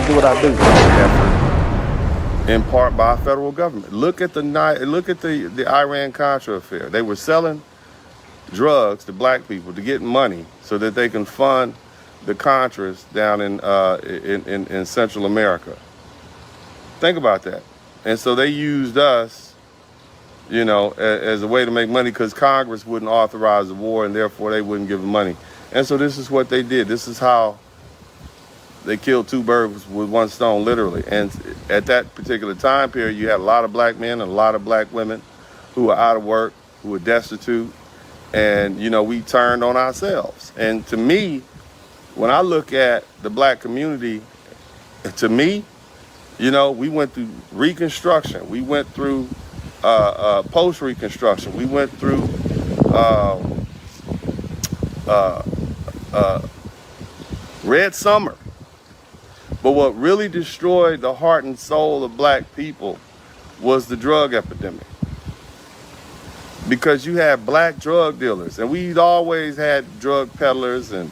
do what I do. Effort, in part by federal government. Look at the Iran-Contra affair. They were selling drugs to black people to get money so that they can fund the Contras down in Central America. Think about that. And so they used us, you know, as a way to make money because Congress wouldn't authorize the war and therefore they wouldn't give them money. And so this is what they did. This is how they killed two birds with one stone, literally. And at that particular time period, you had a lot of black men and a lot of black women who were out of work, who were destitute. And, you know, we turned on ourselves. And to me, when I look at the black community, to me, you know, we went through Reconstruction. We went through post-Reconstruction. We went through Red Summer. But what really destroyed the heart and soul of black people was the drug epidemic. Because you had black drug dealers, and we'd always had drug peddlers and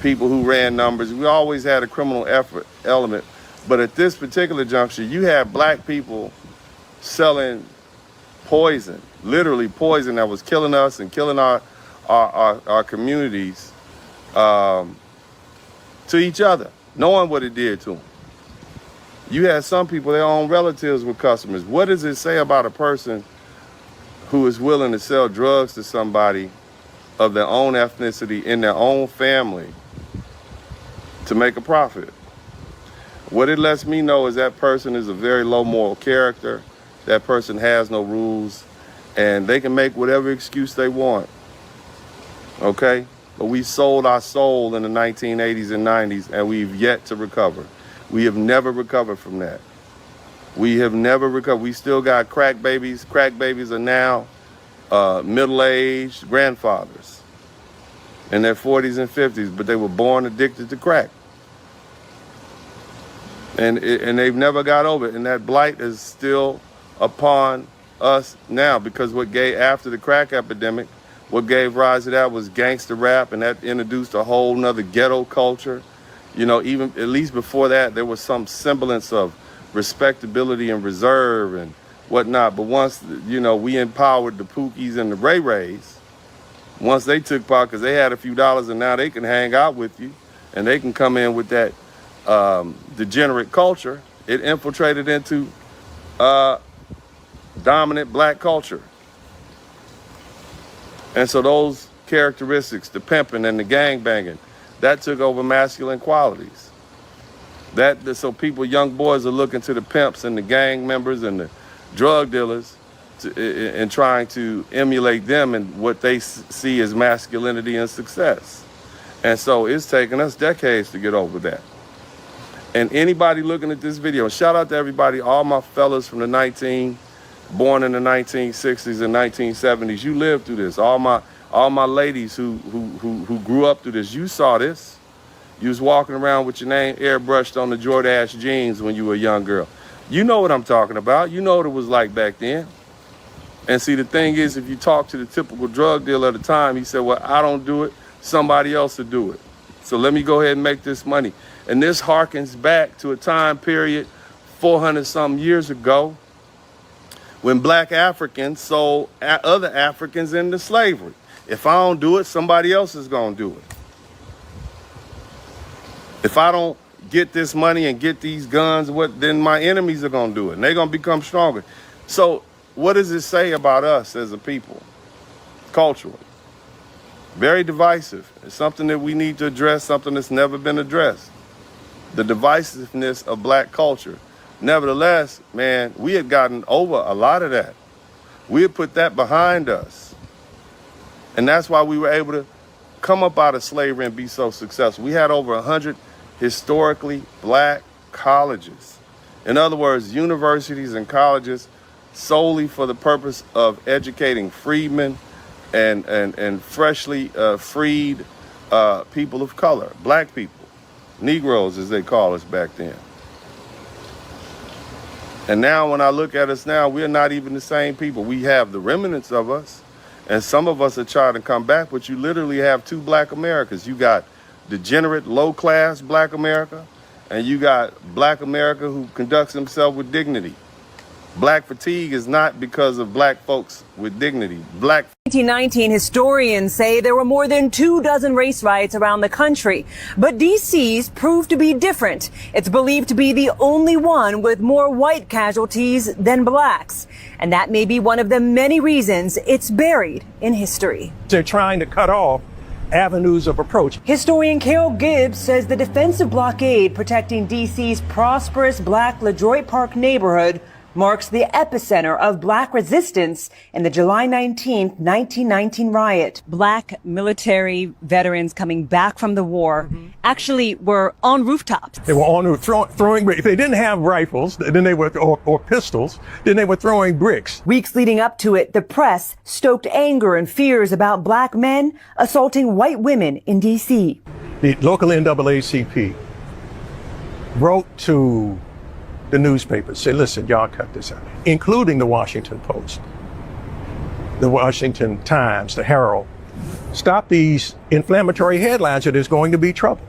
people who ran numbers. We always had a criminal element. But at this particular juncture, you had black people selling poison, literally poison that was killing us and killing our communities to each other, knowing what it did to them. You had some people, their own relatives were customers. What does it say about a person who is willing to sell drugs to somebody of their own ethnicity in their own family to make a profit? What it lets me know is that person is a very low moral character. That person has no rules, and they can make whatever excuse they want. Okay? But we sold our soul in the 1980s and 90s, and we've yet to recover. We have never recovered from that. We have never recovered. We still got crack babies. Crack babies are now middle-aged grandfathers in their 40s and 50s, but they were born addicted to crack. And they've never got over it. And that blight is still upon us now, because after the crack epidemic, what gave rise to that was gangster rap, and that introduced a whole nother ghetto culture. You know, even at least before that, there was some semblance of respectability and reserve and whatnot. But once, you know, we empowered the Pookies and the Ray Rays, once they took power, because they had a few dollars and now they can hang out with you and they can come in with that degenerate culture, it infiltrated into dominant black culture. And so those characteristics, the pimping and the gangbanging, that took over masculine qualities. So people, young boys are looking to the pimps and the gang members and the drug dealers and trying to emulate them in what they see as masculinity and success. And so it's taken us decades to get over that. And anybody looking at this video, shout out to everybody, all my fellas from born in the 1960s and 1970s, you lived through this. All my ladies who grew up through this, you saw this. You was walking around with your name airbrushed on the Jordache jeans when you were a young girl. You know what I'm talking about. You know what it was like back then. And see, the thing is, if you talk to the typical drug dealer at the time, he said, well, I don't do it, somebody else will do it. So let me go ahead and make this money. And this harkens back to a time period 400-something years ago when black Africans sold other Africans into slavery. If I don't do it, somebody else is going to do it. If I don't get this money and get these guns, then my enemies are going to do it, and they're going to become stronger. So what does it say about us as a people, culturally? Very divisive. It's something that we need to address, something that's never been addressed. The divisiveness of black culture. Nevertheless, man, we had gotten over a lot of that. We had put that behind us. And that's why we were able to come up out of slavery and be so successful. We had over 100 historically black colleges. In other words, universities and colleges solely for the purpose of educating freedmen and freshly freed people of color, black people, Negroes as they call us back then. And now when I look at us now, we're not even the same people. We have the remnants of us, and some of us are trying to come back, but you literally have two black Americas. You got degenerate, low-class black America, and you got Black America who conducts himself with dignity. Black fatigue is not because of Black folks with dignity. 1919, historians say there were more than 24 race riots around the country, but DC's proved to be different. It's believed to be the only one with more white casualties than blacks. And that may be one of the many reasons it's buried in history. They're trying to cut off avenues of approach. Historian Carol Gibbs says the defensive blockade protecting DC's prosperous Black LaJoy Park neighborhood marks the epicenter of Black resistance in the July 19th, 1919 riot. Black military veterans coming back from the war actually were on rooftops. They were on throwing bricks. If they didn't have rifles, then they were or pistols, then they were throwing bricks. Weeks leading up to it, the press stoked anger and fears about Black men assaulting white women in D.C. The local NAACP wrote to the newspapers, say, listen, y'all cut this out, including the Washington Post, the Washington Times, the Herald. Stop these inflammatory headlines or there's going to be trouble.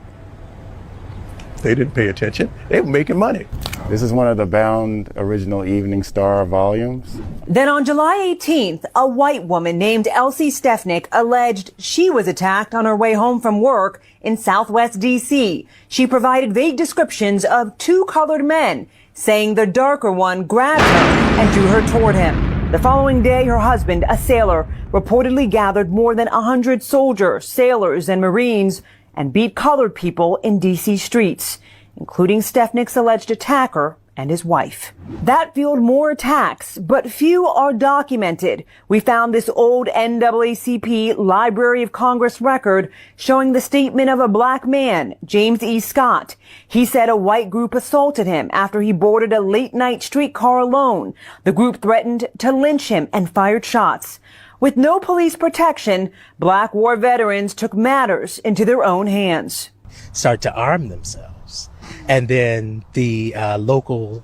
They didn't pay attention. They were making money. This is one of the bound original Evening Star volumes. Then on July 18th, a white woman named Elsie Stefnick alleged she was attacked on her way home from work in Southwest D.C. She provided vague descriptions of two colored men, saying the darker one grabbed her and drew her toward him. The following day, her husband, a sailor, reportedly gathered more than 100 soldiers, sailors, and Marines and beat colored people in D.C. streets, including Stefnick's alleged attacker and his wife. That fueled more attacks, but few are documented. We found this old NAACP Library of Congress record showing the statement of a Black man, James E. Scott. He said a white group assaulted him after he boarded a late-night streetcar alone. The group threatened to lynch him and fired shots. With no police protection, Black war veterans took matters into their own hands. Start to arm themselves. And then the local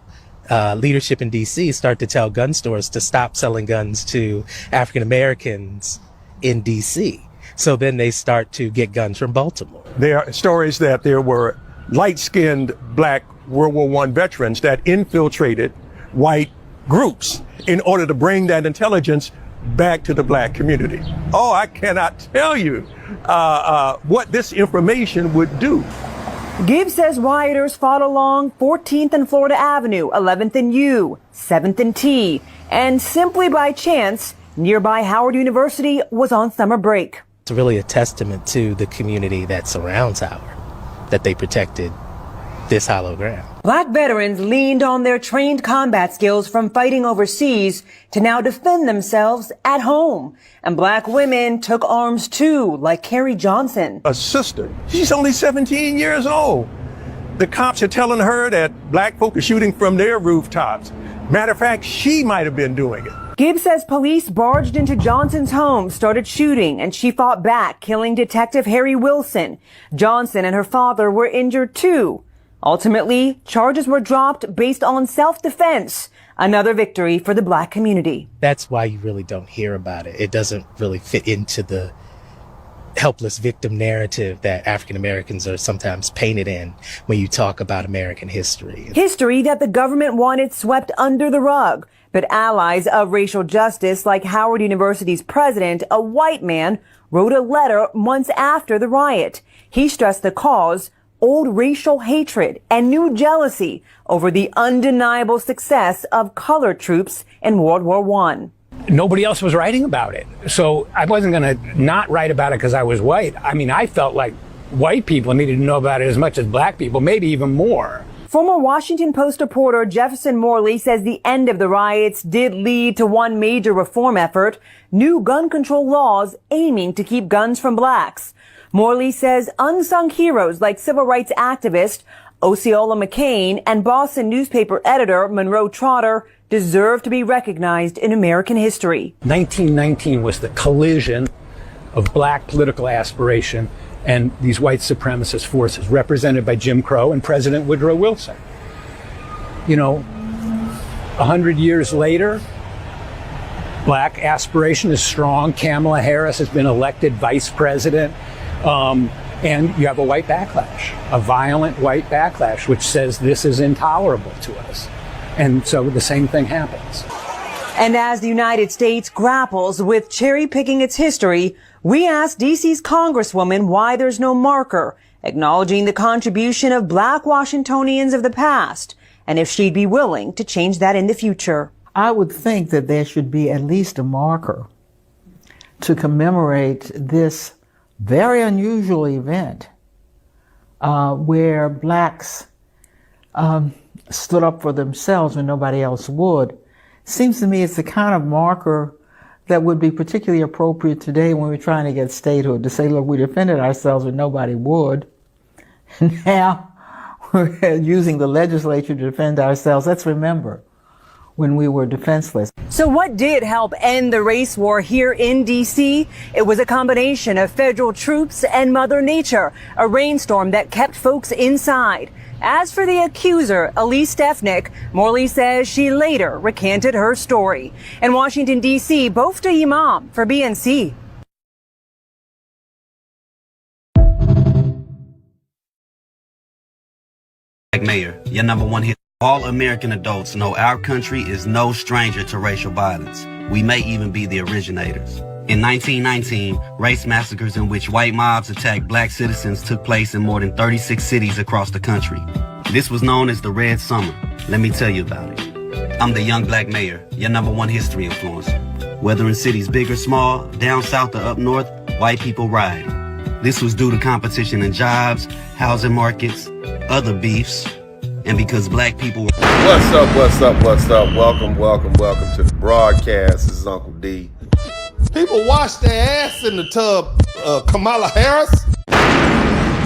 leadership in D.C. start to tell gun stores to stop selling guns to African Americans in D.C. So then they start to get guns from Baltimore. There are stories that there were light-skinned Black World War I veterans that infiltrated white groups in order to bring that intelligence back to the Black community. Oh, I cannot tell you what this information would do. Gibbs says rioters fought along 14th and Florida Avenue, 11th and U, 7th and T, and simply by chance, nearby Howard University was on summer break. It's really a testament to the community that surrounds Howard, that they protected this hollow ground. Black veterans leaned on their trained combat skills from fighting overseas to now defend themselves at home. And Black women took arms too, like Carrie Johnson. A sister, she's only 17 years old. The cops are telling her that Black folk are shooting from their rooftops. Matter of fact, she might have been doing it. Gibbs says police barged into Johnson's home, started shooting, and she fought back, killing Detective Harry Wilson. Johnson and her father were injured too. Ultimately, charges were dropped based on self-defense, another victory for the Black community. That's why you really don't hear about it. It doesn't really fit into the helpless victim narrative that African Americans are sometimes painted in when you talk about American history. History that the government wanted swept under the rug. But allies of racial justice like Howard University's president, a white man, wrote a letter months after the riot. He stressed the cause, old racial hatred and new jealousy over the undeniable success of colored troops in World War I. Nobody else was writing about it. So I wasn't going to not write about it because I was white. I mean, I felt like white people needed to know about it as much as Black people, maybe even more. Former Washington Post reporter Jefferson Morley says the end of the riots did lead to one major reform effort, new gun control laws aiming to keep guns from Blacks. Morley says unsung heroes like civil rights activist Osceola McCain and Boston newspaper editor Monroe Trotter deserve to be recognized in American history. 1919 was the collision of Black political aspiration and these white supremacist forces represented by Jim Crow and President Woodrow Wilson. You know, 100 years later, Black aspiration is strong. Kamala Harris has been elected vice president. And you have a white backlash, a violent white backlash, which says this is intolerable to us. And so the same thing happens. And as the United States grapples with cherry-picking its history, we asked D.C.'s Congresswoman why there's no marker acknowledging the contribution of Black Washingtonians of the past, and if she'd be willing to change that in the future. I would think that there should be at least a marker to commemorate this very unusual event where blacks stood up for themselves when nobody else would. Seems to me it's the kind of marker that would be particularly appropriate today when we're trying to get statehood, to say, look, we defended ourselves when nobody would. Now we're using the legislature to defend ourselves. Let's remember when we were defenseless. So what did help end the race war here in D.C.? It was a combination of federal troops and Mother Nature, a rainstorm that kept folks inside. As for the accuser, Elise Stefanik, Morley says she later recanted her story. In Washington, D.C., Bofta Imam for BNC. Mayor, your number one hit. All American adults know our country is no stranger to racial violence. We may even be the originators. In 1919, race massacres in which white mobs attacked black citizens took place in more than 36 cities across the country. This was known as the Red Summer. Let me tell you about it. I'm the young black mayor, your number one history influencer. Whether in cities big or small, down south or up north, white people riot. This was due to competition in jobs, housing markets, other beefs, and because black people were... What's up, what's up, what's up? Welcome to the broadcast. This is Uncle D. People wash their ass in the tub, Kamala Harris.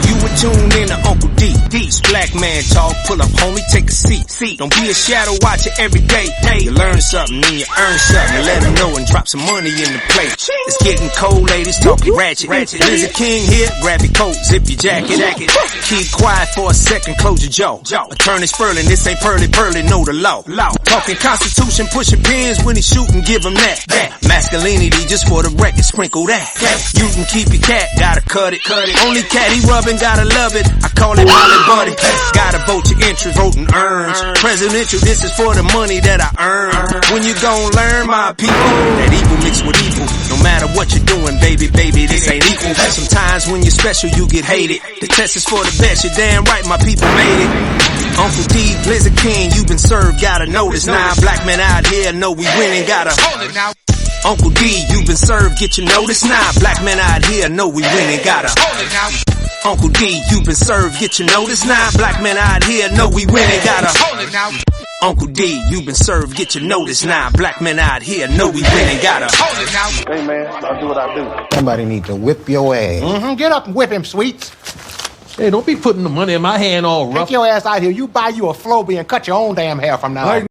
You were tuned in to Uncle D. D's black man talk. Pull up, homie, take a seat. Don't be a shadow watcher every day. You learn something and you earn something. And let them know and drop some money in the plate. It's getting cold, ladies, talking ratchet. There's a king here, grab your coat, zip your jacket. Keep quiet for a second, close your jaw. Attorney Spurling, this ain't pearly, know the law. Talking Constitution, pushing pins when he shooting, give him that. Masculinity, just for the record, sprinkle that. You can keep your cat, gotta cut it. Only cat he rubbing, gotta love it. I call it Molly Buddy. Gotta vote your interest, voting earns. Presidential, this is for the money that I earn. When you gon' learn, my people, that evil mixed with evil. No matter what you're doing, baby, this ain't equal. Sometimes when you're special, you get hated. The test is for the best, you're damn right, my people made it. Uncle D, Blizzard King, you've been served, gotta notice. Now black men out here know we winning, gotta hold it now. Uncle D, you've been served, get your notice. Now black men out here know we winning, gotta hold it now. Uncle D, you've been served, get your notice. Now black men out here know we winning, gotta hold it now. Uncle D, you've been served, get your notice. Now black men out here know we winning, gotta hold it now. Hey man, I'll do what I do. Somebody need to whip your ass. Get up and whip him, Sweets. Hey, don't be putting the money in my hand all rough. Take your ass out here. You buy you a Flowbee and cut your own damn hair from now on.